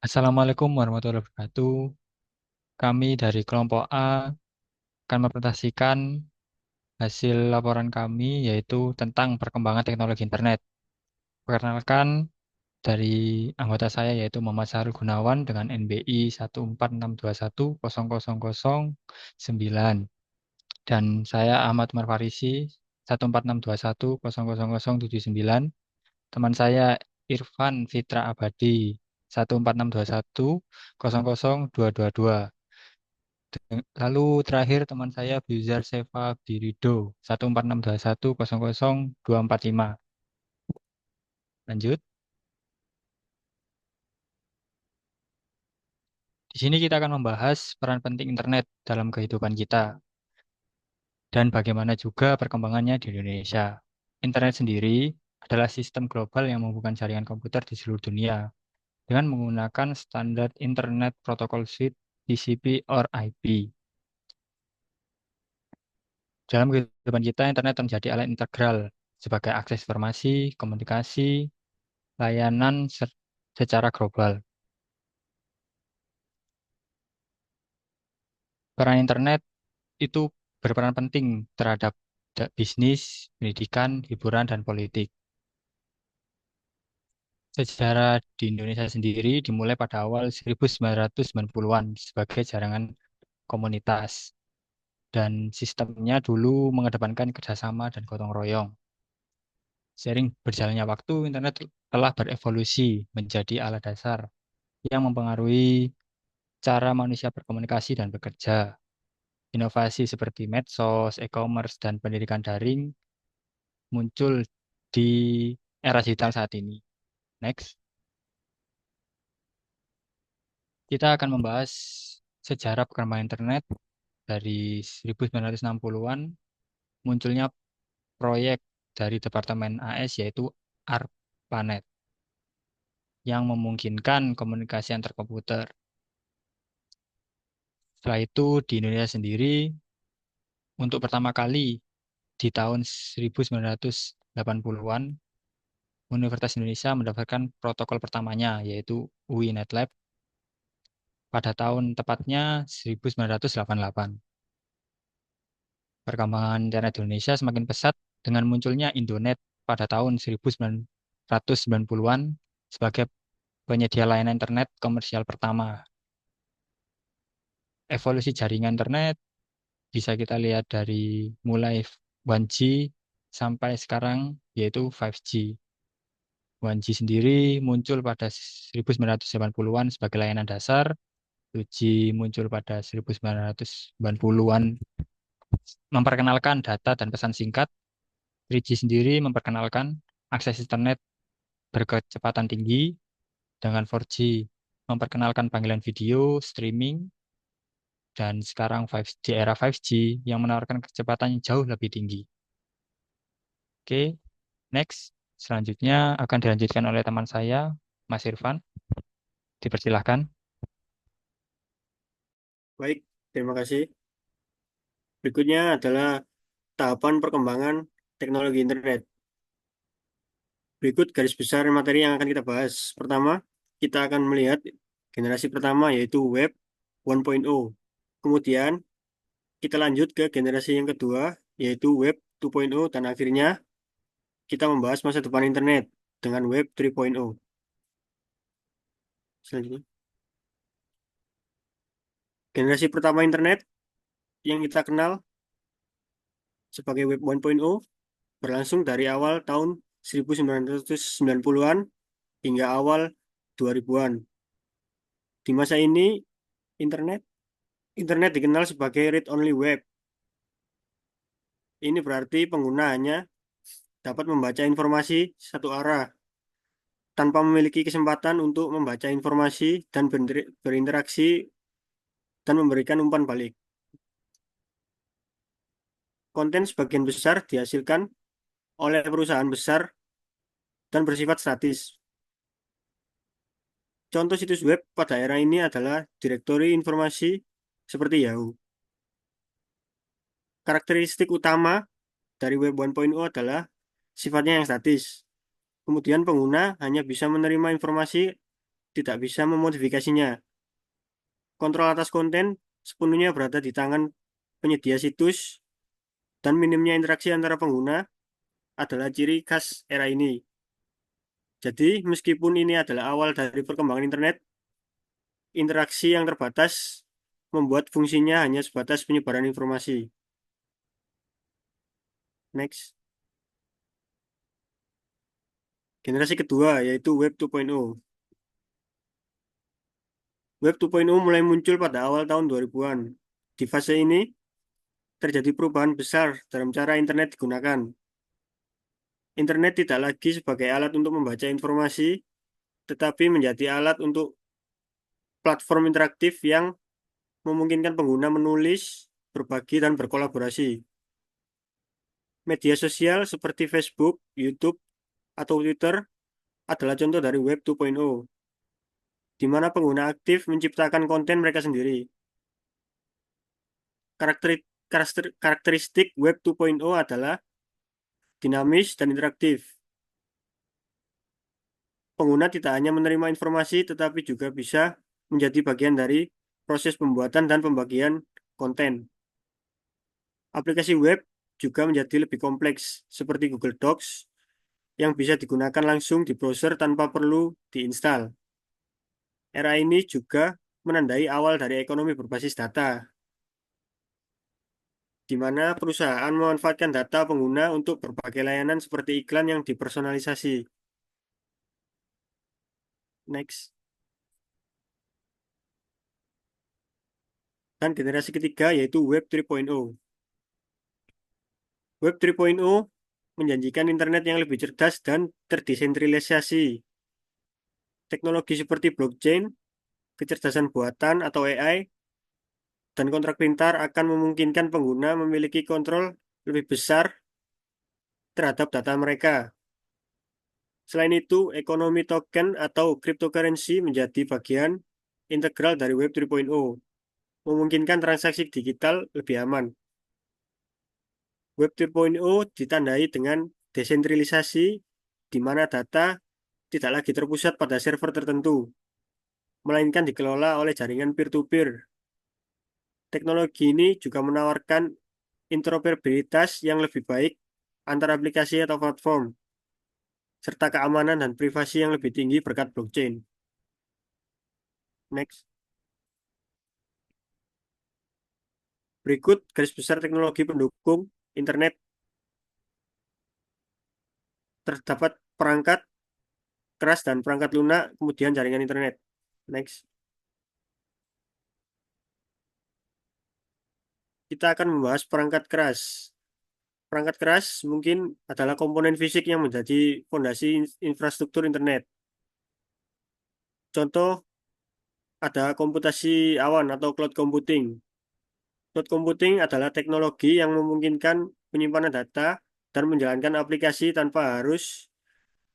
Assalamualaikum warahmatullahi wabarakatuh. Kami dari kelompok A akan mempresentasikan hasil laporan kami yaitu tentang perkembangan teknologi internet. Perkenalkan dari anggota saya yaitu Muhammad Sahrul Gunawan dengan NBI 146210009 dan saya Ahmad Umar Farisi 146210009. Teman saya Irfan Fitra Abadi 14621000222. Lalu terakhir teman saya Bizar Seva Birido 14621000245. Lanjut. Di sini kita akan membahas peran penting internet dalam kehidupan kita dan bagaimana juga perkembangannya di Indonesia. Internet sendiri adalah sistem global yang menghubungkan jaringan komputer di seluruh dunia dengan menggunakan standar Internet Protocol Suite TCP or IP. Dalam kehidupan kita, internet menjadi alat integral sebagai akses informasi, komunikasi, layanan secara global. Peran internet itu berperan penting terhadap bisnis, pendidikan, hiburan, dan politik. Sejarah di Indonesia sendiri dimulai pada awal 1990-an sebagai jaringan komunitas. Dan sistemnya dulu mengedepankan kerjasama dan gotong royong. Seiring berjalannya waktu, internet telah berevolusi menjadi alat dasar yang mempengaruhi cara manusia berkomunikasi dan bekerja. Inovasi seperti medsos, e-commerce, dan pendidikan daring muncul di era digital saat ini. Next, kita akan membahas sejarah perkembangan internet dari 1960-an, munculnya proyek dari Departemen AS yaitu ARPANET yang memungkinkan komunikasi antar komputer. Setelah itu di Indonesia sendiri, untuk pertama kali di tahun 1980-an, Universitas Indonesia mendapatkan protokol pertamanya, yaitu UI NetLab, pada tahun tepatnya 1988. Perkembangan internet di Indonesia semakin pesat dengan munculnya Indonet pada tahun 1990-an sebagai penyedia layanan internet komersial pertama. Evolusi jaringan internet bisa kita lihat dari mulai 1G sampai sekarang yaitu 5G. 1G sendiri muncul pada 1980-an sebagai layanan dasar, 2G muncul pada 1990-an memperkenalkan data dan pesan singkat, 3G sendiri memperkenalkan akses internet berkecepatan tinggi, dengan 4G memperkenalkan panggilan video, streaming, dan sekarang 5G, di era 5G yang menawarkan kecepatan yang jauh lebih tinggi. Oke, next. Selanjutnya akan dilanjutkan oleh teman saya, Mas Irfan. Dipersilahkan. Baik, terima kasih. Berikutnya adalah tahapan perkembangan teknologi internet. Berikut garis besar materi yang akan kita bahas. Pertama, kita akan melihat generasi pertama yaitu Web 1.0. Kemudian, kita lanjut ke generasi yang kedua yaitu Web 2.0 dan akhirnya kita membahas masa depan internet dengan Web 3.0. Selanjutnya, generasi pertama internet yang kita kenal sebagai Web 1.0 berlangsung dari awal tahun 1990-an hingga awal 2000-an. Di masa ini, internet internet dikenal sebagai read-only web. Ini berarti pengguna hanya dapat membaca informasi satu arah tanpa memiliki kesempatan untuk membaca informasi dan berinteraksi dan memberikan umpan balik. Konten sebagian besar dihasilkan oleh perusahaan besar dan bersifat statis. Contoh situs web pada era ini adalah direktori informasi seperti Yahoo. Karakteristik utama dari Web 1.0 adalah sifatnya yang statis. Kemudian pengguna hanya bisa menerima informasi tidak bisa memodifikasinya. Kontrol atas konten sepenuhnya berada di tangan penyedia situs dan minimnya interaksi antara pengguna adalah ciri khas era ini. Jadi, meskipun ini adalah awal dari perkembangan internet, interaksi yang terbatas membuat fungsinya hanya sebatas penyebaran informasi. Next. Generasi kedua yaitu Web 2.0. Web 2.0 mulai muncul pada awal tahun 2000-an. Di fase ini, terjadi perubahan besar dalam cara internet digunakan. Internet tidak lagi sebagai alat untuk membaca informasi, tetapi menjadi alat untuk platform interaktif yang memungkinkan pengguna menulis, berbagi, dan berkolaborasi. Media sosial seperti Facebook, YouTube, atau Twitter adalah contoh dari Web 2.0, di mana pengguna aktif menciptakan konten mereka sendiri. Karakteristik Web 2.0 adalah dinamis dan interaktif. Pengguna tidak hanya menerima informasi, tetapi juga bisa menjadi bagian dari proses pembuatan dan pembagian konten. Aplikasi web juga menjadi lebih kompleks, seperti Google Docs, yang bisa digunakan langsung di browser tanpa perlu diinstal. Era ini juga menandai awal dari ekonomi berbasis data, di mana perusahaan memanfaatkan data pengguna untuk berbagai layanan seperti iklan yang dipersonalisasi. Next. Dan generasi ketiga yaitu Web 3.0. Web 3.0 menjanjikan internet yang lebih cerdas dan terdesentralisasi. Teknologi seperti blockchain, kecerdasan buatan atau AI, dan kontrak pintar akan memungkinkan pengguna memiliki kontrol lebih besar terhadap data mereka. Selain itu, ekonomi token atau cryptocurrency menjadi bagian integral dari Web 3.0, memungkinkan transaksi digital lebih aman. Web 3.0 ditandai dengan desentralisasi, di mana data tidak lagi terpusat pada server tertentu, melainkan dikelola oleh jaringan peer-to-peer. Teknologi ini juga menawarkan interoperabilitas yang lebih baik antar aplikasi atau platform, serta keamanan dan privasi yang lebih tinggi berkat blockchain. Next. Berikut garis besar teknologi pendukung internet. Terdapat perangkat keras dan perangkat lunak, kemudian jaringan internet. Next. Kita akan membahas perangkat keras. Perangkat keras mungkin adalah komponen fisik yang menjadi fondasi infrastruktur internet. Contoh, ada komputasi awan atau cloud computing. Cloud computing adalah teknologi yang memungkinkan penyimpanan data dan menjalankan aplikasi tanpa harus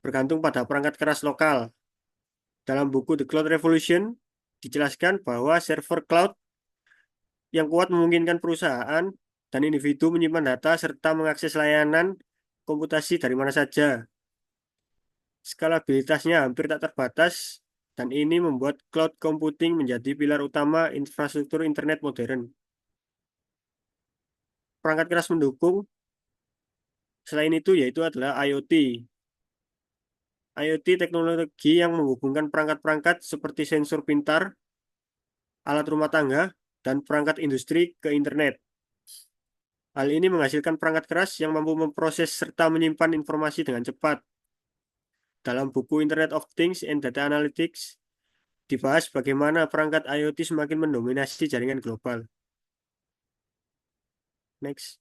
bergantung pada perangkat keras lokal. Dalam buku The Cloud Revolution, dijelaskan bahwa server cloud yang kuat memungkinkan perusahaan dan individu menyimpan data serta mengakses layanan komputasi dari mana saja. Skalabilitasnya hampir tak terbatas, dan ini membuat cloud computing menjadi pilar utama infrastruktur internet modern. Perangkat keras mendukung selain itu yaitu adalah IoT. IoT teknologi yang menghubungkan perangkat-perangkat seperti sensor pintar, alat rumah tangga, dan perangkat industri ke internet. Hal ini menghasilkan perangkat keras yang mampu memproses serta menyimpan informasi dengan cepat. Dalam buku Internet of Things and Data Analytics, dibahas bagaimana perangkat IoT semakin mendominasi jaringan global. Next.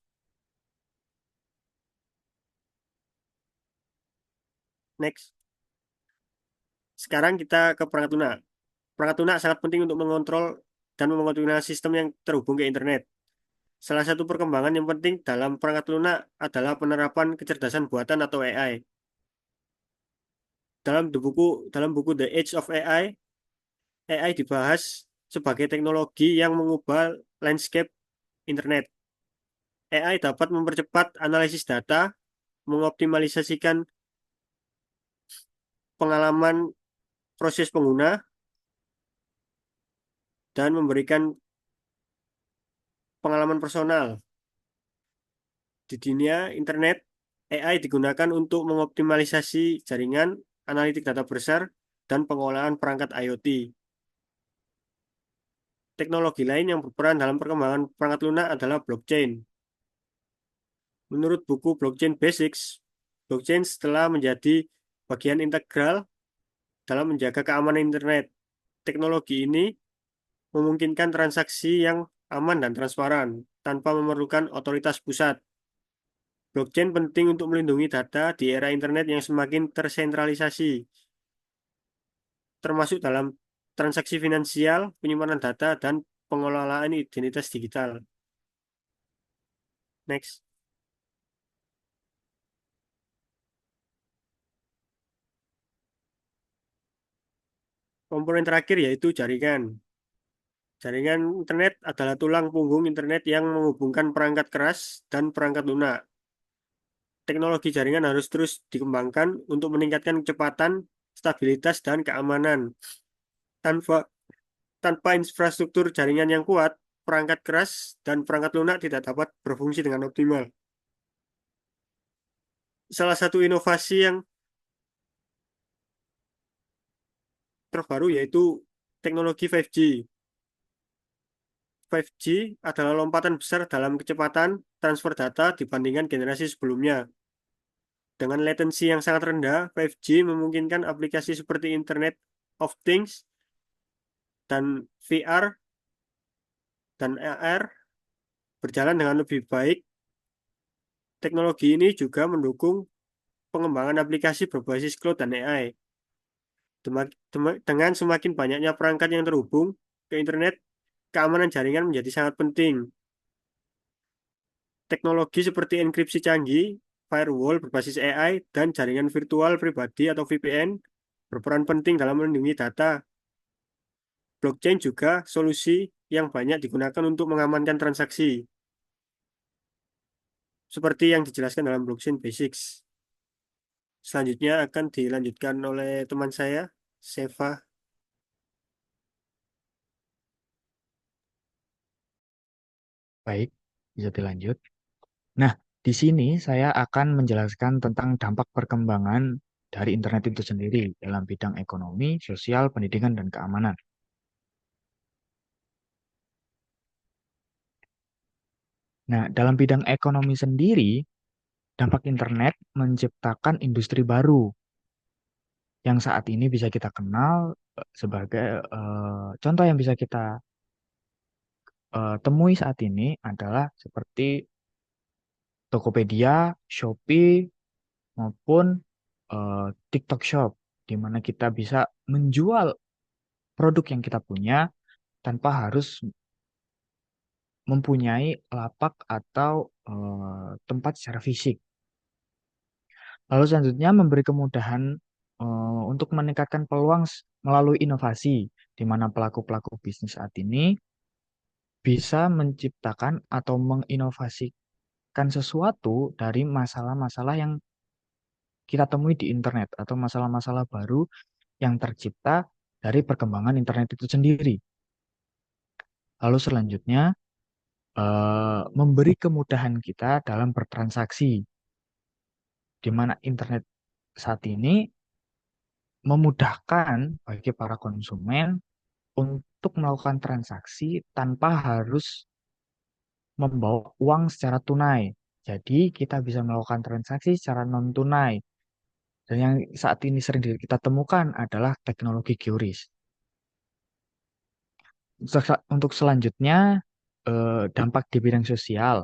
Next. Sekarang kita ke perangkat lunak. Perangkat lunak sangat penting untuk mengontrol dan mengontrol sistem yang terhubung ke internet. Salah satu perkembangan yang penting dalam perangkat lunak adalah penerapan kecerdasan buatan atau AI. Dalam buku The Age of AI, AI dibahas sebagai teknologi yang mengubah landscape internet. AI dapat mempercepat analisis data, mengoptimalisasikan pengalaman proses pengguna, dan memberikan pengalaman personal. Di dunia internet, AI digunakan untuk mengoptimalisasi jaringan, analitik data besar, dan pengolahan perangkat IoT. Teknologi lain yang berperan dalam perkembangan perangkat lunak adalah blockchain. Menurut buku Blockchain Basics, blockchain setelah menjadi bagian integral dalam menjaga keamanan internet. Teknologi ini memungkinkan transaksi yang aman dan transparan tanpa memerlukan otoritas pusat. Blockchain penting untuk melindungi data di era internet yang semakin tersentralisasi, termasuk dalam transaksi finansial, penyimpanan data, dan pengelolaan identitas digital. Next. Komponen terakhir yaitu jaringan. Jaringan internet adalah tulang punggung internet yang menghubungkan perangkat keras dan perangkat lunak. Teknologi jaringan harus terus dikembangkan untuk meningkatkan kecepatan, stabilitas, dan keamanan. Tanpa tanpa infrastruktur jaringan yang kuat, perangkat keras dan perangkat lunak tidak dapat berfungsi dengan optimal. Salah satu inovasi yang terbaru yaitu teknologi 5G. 5G adalah lompatan besar dalam kecepatan transfer data dibandingkan generasi sebelumnya. Dengan latensi yang sangat rendah, 5G memungkinkan aplikasi seperti Internet of Things dan VR dan AR berjalan dengan lebih baik. Teknologi ini juga mendukung pengembangan aplikasi berbasis cloud dan AI. Dengan semakin banyaknya perangkat yang terhubung ke internet, keamanan jaringan menjadi sangat penting. Teknologi seperti enkripsi canggih, firewall berbasis AI, dan jaringan virtual pribadi atau VPN berperan penting dalam melindungi data. Blockchain juga solusi yang banyak digunakan untuk mengamankan transaksi, seperti yang dijelaskan dalam Blockchain Basics. Selanjutnya akan dilanjutkan oleh teman saya, Seva. Baik, bisa dilanjut. Nah, di sini saya akan menjelaskan tentang dampak perkembangan dari internet itu sendiri dalam bidang ekonomi, sosial, pendidikan, dan keamanan. Nah, dalam bidang ekonomi sendiri, dampak internet menciptakan industri baru yang saat ini bisa kita kenal sebagai contoh yang bisa kita temui saat ini adalah seperti Tokopedia, Shopee, maupun TikTok Shop, di mana kita bisa menjual produk yang kita punya tanpa harus mempunyai lapak atau tempat secara fisik. Lalu selanjutnya memberi kemudahan untuk meningkatkan peluang melalui inovasi, di mana pelaku-pelaku bisnis saat ini bisa menciptakan atau menginovasikan sesuatu dari masalah-masalah yang kita temui di internet atau masalah-masalah baru yang tercipta dari perkembangan internet itu sendiri. Lalu selanjutnya memberi kemudahan kita dalam bertransaksi, di mana internet saat ini memudahkan bagi para konsumen untuk melakukan transaksi tanpa harus membawa uang secara tunai. Jadi kita bisa melakukan transaksi secara non tunai. Dan yang saat ini sering kita temukan adalah teknologi QRIS. Untuk selanjutnya, dampak di bidang sosial.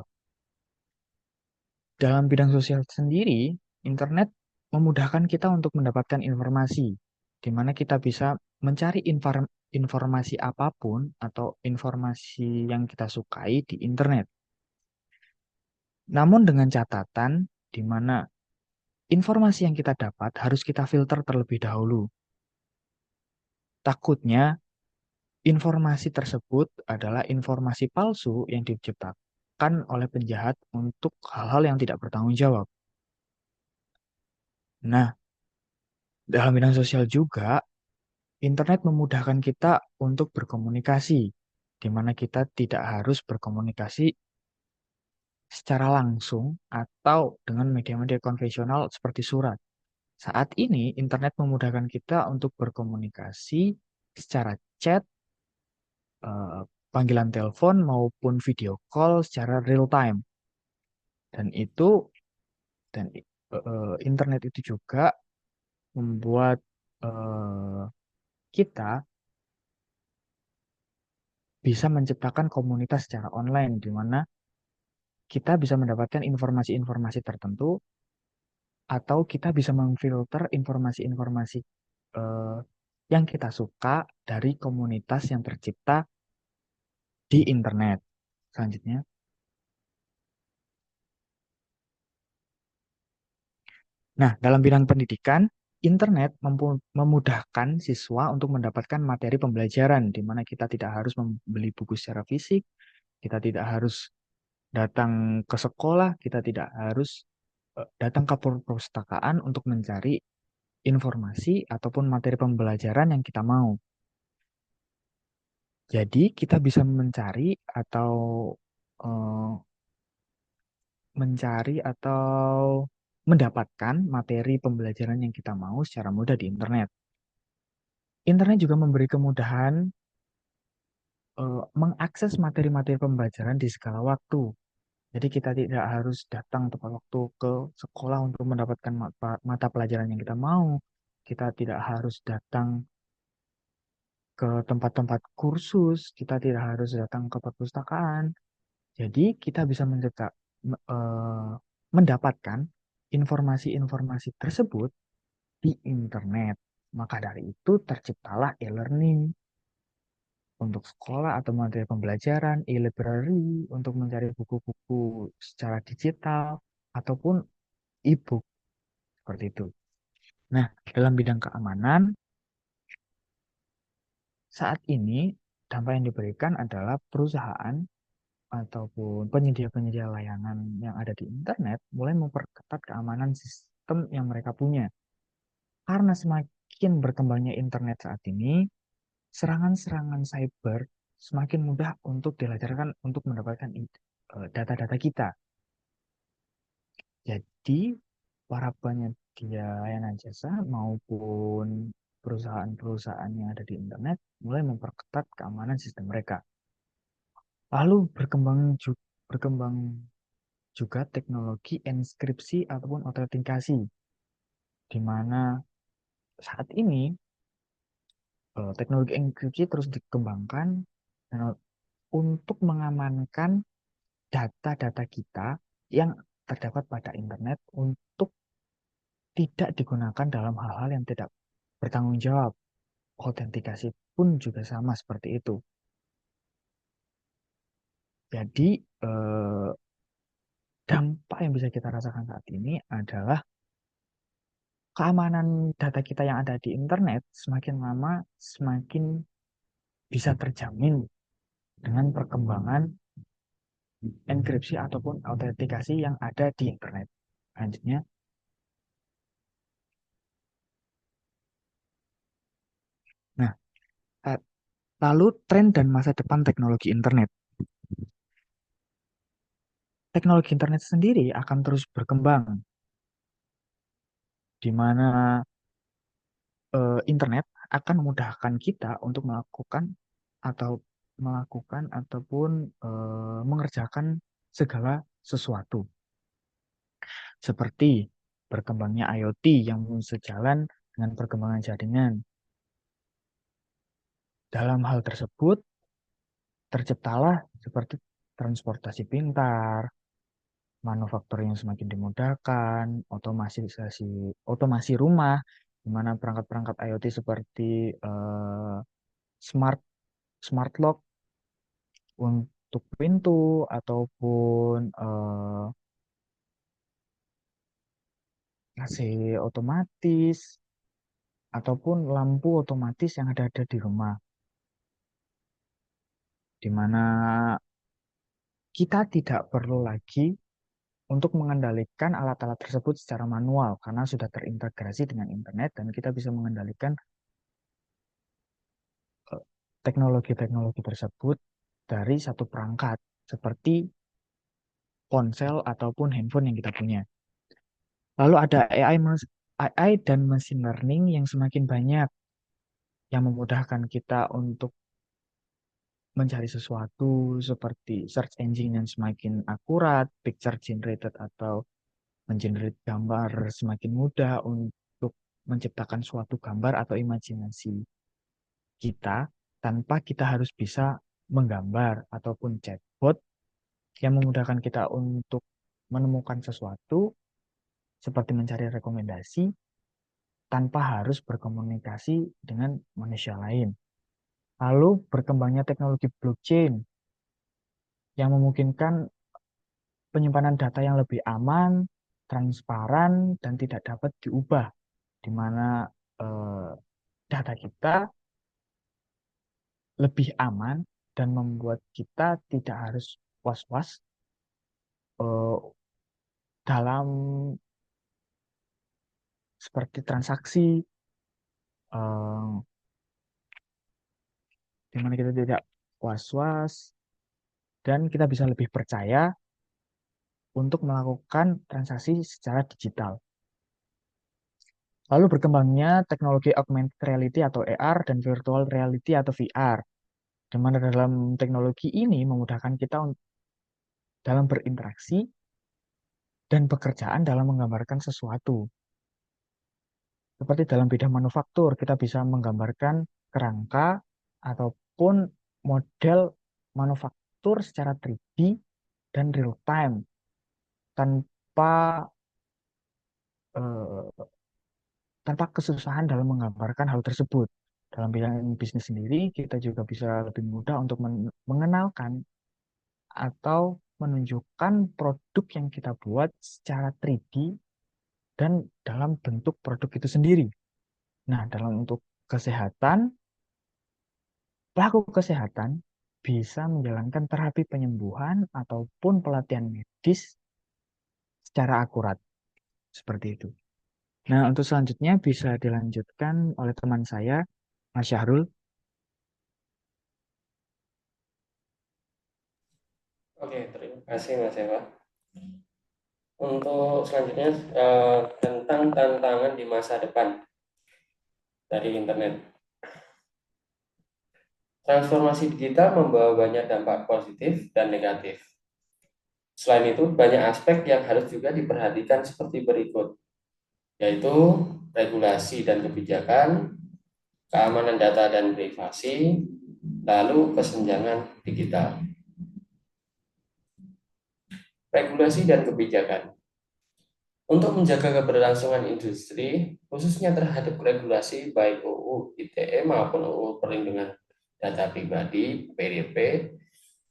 Dalam bidang sosial sendiri, internet memudahkan kita untuk mendapatkan informasi, di mana kita bisa mencari informasi apapun atau informasi yang kita sukai di internet. Namun dengan catatan, di mana informasi yang kita dapat harus kita filter terlebih dahulu. Takutnya informasi tersebut adalah informasi palsu yang diciptakan oleh penjahat untuk hal-hal yang tidak bertanggung jawab. Nah, dalam bidang sosial juga, internet memudahkan kita untuk berkomunikasi, di mana kita tidak harus berkomunikasi secara langsung atau dengan media-media konvensional seperti surat. Saat ini, internet memudahkan kita untuk berkomunikasi secara chat, eh, panggilan telepon, maupun video call secara real time. Dan itu, internet itu juga membuat eh, kita bisa menciptakan komunitas secara online, di mana kita bisa mendapatkan informasi-informasi tertentu, atau kita bisa memfilter informasi-informasi eh, yang kita suka dari komunitas yang tercipta di internet. Selanjutnya, nah, dalam bidang pendidikan, internet memudahkan siswa untuk mendapatkan materi pembelajaran, di mana kita tidak harus membeli buku secara fisik, kita tidak harus datang ke sekolah, kita tidak harus datang ke perpustakaan untuk mencari informasi ataupun materi pembelajaran yang kita mau. Jadi kita bisa mencari atau eh, mendapatkan materi pembelajaran yang kita mau secara mudah di internet. Internet juga memberi kemudahan mengakses materi-materi pembelajaran di segala waktu. Jadi kita tidak harus datang tepat waktu ke sekolah untuk mendapatkan mata pelajaran yang kita mau. Kita tidak harus datang ke tempat-tempat kursus, kita tidak harus datang ke perpustakaan. Jadi kita bisa mendapatkan informasi-informasi tersebut di internet. Maka dari itu terciptalah e-learning untuk sekolah atau materi pembelajaran, e-library untuk mencari buku-buku secara digital, ataupun e-book seperti itu. Nah, dalam bidang keamanan, saat ini dampak yang diberikan adalah perusahaan ataupun penyedia-penyedia layanan yang ada di internet mulai memperketat keamanan sistem yang mereka punya. Karena semakin berkembangnya internet saat ini, serangan-serangan cyber semakin mudah untuk dilancarkan untuk mendapatkan data-data kita. Jadi, para penyedia layanan jasa maupun perusahaan-perusahaan yang ada di internet mulai memperketat keamanan sistem mereka. Lalu berkembang juga teknologi enkripsi ataupun autentikasi, di mana saat ini teknologi enkripsi terus dikembangkan untuk mengamankan data-data kita yang terdapat pada internet untuk tidak digunakan dalam hal-hal yang tidak bertanggung jawab. Autentikasi pun juga sama seperti itu. Jadi, dampak yang bisa kita rasakan saat ini adalah keamanan data kita yang ada di internet semakin lama semakin bisa terjamin dengan perkembangan enkripsi ataupun autentikasi yang ada di internet. Selanjutnya, nah, lalu tren dan masa depan teknologi internet. Teknologi internet sendiri akan terus berkembang, di mana internet akan memudahkan kita untuk melakukan ataupun mengerjakan segala sesuatu, seperti berkembangnya IoT yang sejalan dengan perkembangan jaringan. Dalam hal tersebut, terciptalah seperti transportasi pintar, manufaktur yang semakin dimudahkan, otomasi rumah, di mana perangkat-perangkat IoT seperti smart smart lock untuk pintu ataupun AC otomatis ataupun lampu otomatis yang ada di rumah, di mana kita tidak perlu lagi untuk mengendalikan alat-alat tersebut secara manual karena sudah terintegrasi dengan internet dan kita bisa mengendalikan teknologi-teknologi tersebut dari satu perangkat seperti ponsel ataupun handphone yang kita punya. Lalu ada AI dan machine learning yang semakin banyak yang memudahkan kita untuk mencari sesuatu seperti search engine yang semakin akurat, picture generated atau mengenerate gambar semakin mudah untuk menciptakan suatu gambar atau imajinasi kita tanpa kita harus bisa menggambar ataupun chatbot yang memudahkan kita untuk menemukan sesuatu seperti mencari rekomendasi tanpa harus berkomunikasi dengan manusia lain. Lalu berkembangnya teknologi blockchain yang memungkinkan penyimpanan data yang lebih aman, transparan, dan tidak dapat diubah, di mana eh, data kita lebih aman dan membuat kita tidak harus was-was eh, dalam seperti transaksi, eh, di mana kita tidak was-was dan kita bisa lebih percaya untuk melakukan transaksi secara digital. Lalu berkembangnya teknologi augmented reality atau AR dan virtual reality atau VR, di mana dalam teknologi ini memudahkan kita dalam berinteraksi dan pekerjaan dalam menggambarkan sesuatu. Seperti dalam bidang manufaktur, kita bisa menggambarkan kerangka ataupun model manufaktur secara 3D dan real time tanpa eh, tanpa kesusahan dalam menggambarkan hal tersebut. Dalam bidang bisnis sendiri, kita juga bisa lebih mudah untuk mengenalkan atau menunjukkan produk yang kita buat secara 3D dan dalam bentuk produk itu sendiri. Nah, dalam untuk kesehatan, pelaku kesehatan bisa menjalankan terapi penyembuhan ataupun pelatihan medis secara akurat. Seperti itu. Nah, untuk selanjutnya bisa dilanjutkan oleh teman saya, Mas Syahrul. Oke, terima kasih Mas Eva. Untuk selanjutnya tentang tantangan di masa depan dari internet. Transformasi digital membawa banyak dampak positif dan negatif. Selain itu, banyak aspek yang harus juga diperhatikan seperti berikut, yaitu regulasi dan kebijakan, keamanan data dan privasi, lalu kesenjangan digital. Regulasi dan kebijakan. Untuk menjaga keberlangsungan industri, khususnya terhadap regulasi baik UU ITE maupun UU Perlindungan Data Pribadi (PDP),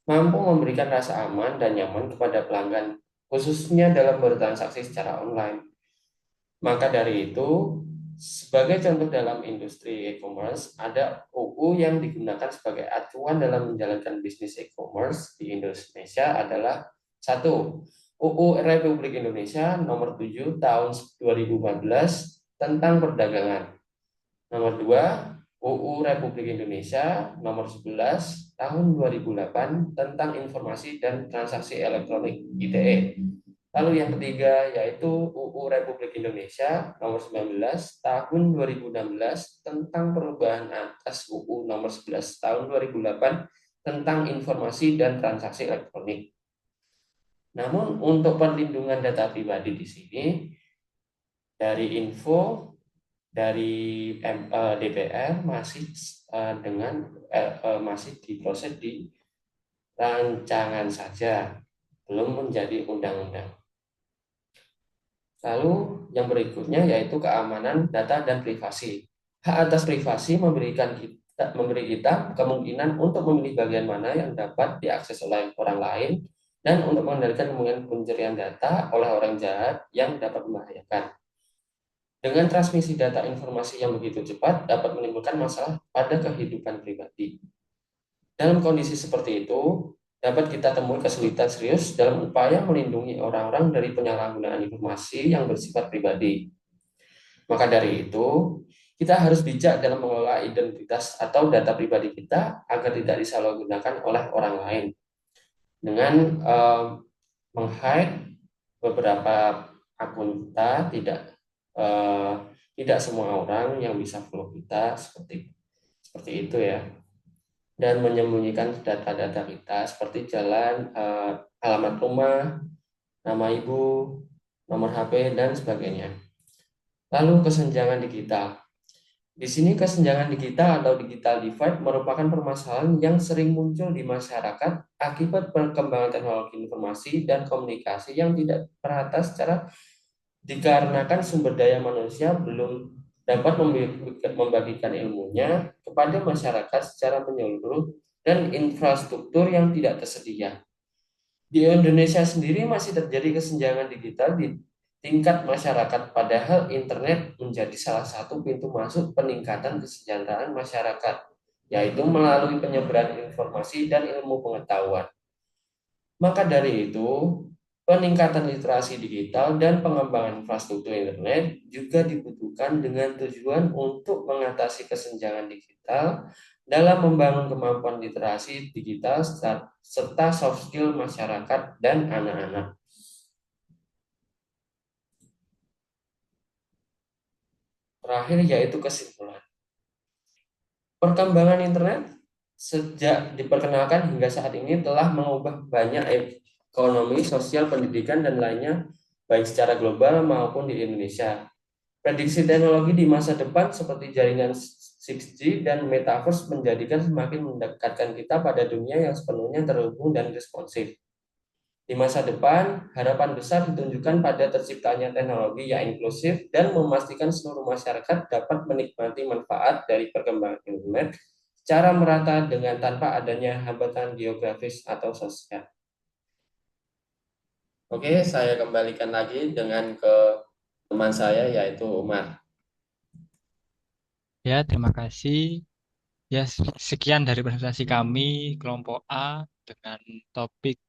mampu memberikan rasa aman dan nyaman kepada pelanggan, khususnya dalam bertransaksi secara online. Maka dari itu, sebagai contoh dalam industri e-commerce, ada UU yang digunakan sebagai acuan dalam menjalankan bisnis e-commerce di Indonesia adalah 1. UU Republik Indonesia Nomor 7 Tahun 2014 tentang Perdagangan. Nomor 2, UU Republik Indonesia Nomor 11 Tahun 2008 tentang Informasi dan Transaksi Elektronik (ITE). Lalu yang ketiga yaitu UU Republik Indonesia Nomor 19 Tahun 2016 tentang perubahan atas UU Nomor 11 Tahun 2008 tentang Informasi dan Transaksi Elektronik. Namun untuk perlindungan data pribadi di sini dari info dari DPR masih masih diproses di rancangan saja, belum menjadi undang-undang. Lalu yang berikutnya yaitu keamanan data dan privasi. Hak atas privasi memberi kita kemungkinan untuk memilih bagian mana yang dapat diakses oleh orang lain dan untuk mengendalikan kemungkinan pencurian data oleh orang jahat yang dapat membahayakan. Dengan transmisi data informasi yang begitu cepat dapat menimbulkan masalah pada kehidupan pribadi. Dalam kondisi seperti itu, dapat kita temui kesulitan serius dalam upaya melindungi orang-orang dari penyalahgunaan informasi yang bersifat pribadi. Maka dari itu, Kita harus bijak dalam mengelola identitas atau data pribadi kita agar tidak disalahgunakan oleh orang lain dengan meng-hide beberapa akun kita, eh, tidak semua orang yang bisa follow kita seperti itu ya, dan menyembunyikan data-data kita seperti jalan, alamat rumah, nama ibu, nomor HP dan sebagainya. Lalu kesenjangan digital. Di sini kesenjangan digital atau digital divide merupakan permasalahan yang sering muncul di masyarakat akibat perkembangan teknologi informasi dan komunikasi yang tidak merata secara dikarenakan sumber daya manusia belum dapat membagikan ilmunya kepada masyarakat secara menyeluruh dan infrastruktur yang tidak tersedia. Di Indonesia sendiri masih terjadi kesenjangan digital di tingkat masyarakat, padahal internet menjadi salah satu pintu masuk peningkatan kesejahteraan masyarakat, yaitu melalui penyebaran informasi dan ilmu pengetahuan. Maka dari itu, peningkatan literasi digital dan pengembangan infrastruktur internet juga dibutuhkan dengan tujuan untuk mengatasi kesenjangan digital dalam membangun kemampuan literasi digital serta soft skill masyarakat dan anak-anak. Terakhir yaitu kesimpulan. Perkembangan internet sejak diperkenalkan hingga saat ini telah mengubah banyak ekonomi, sosial, pendidikan, dan lainnya, baik secara global maupun di Indonesia. Prediksi teknologi di masa depan seperti jaringan 6G dan Metaverse menjadikan semakin mendekatkan kita pada dunia yang sepenuhnya terhubung dan responsif. Di masa depan, harapan besar ditunjukkan pada terciptanya teknologi yang inklusif dan memastikan seluruh masyarakat dapat menikmati manfaat dari perkembangan internet secara merata dengan tanpa adanya hambatan geografis atau sosial. Oke, saya kembalikan lagi dengan ke teman saya yaitu Umar. Ya, terima kasih. Ya, sekian dari presentasi kami kelompok A dengan topik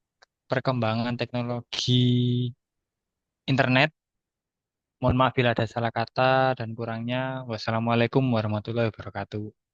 perkembangan teknologi internet. Mohon maaf bila ada salah kata dan kurangnya. Wassalamualaikum warahmatullahi wabarakatuh.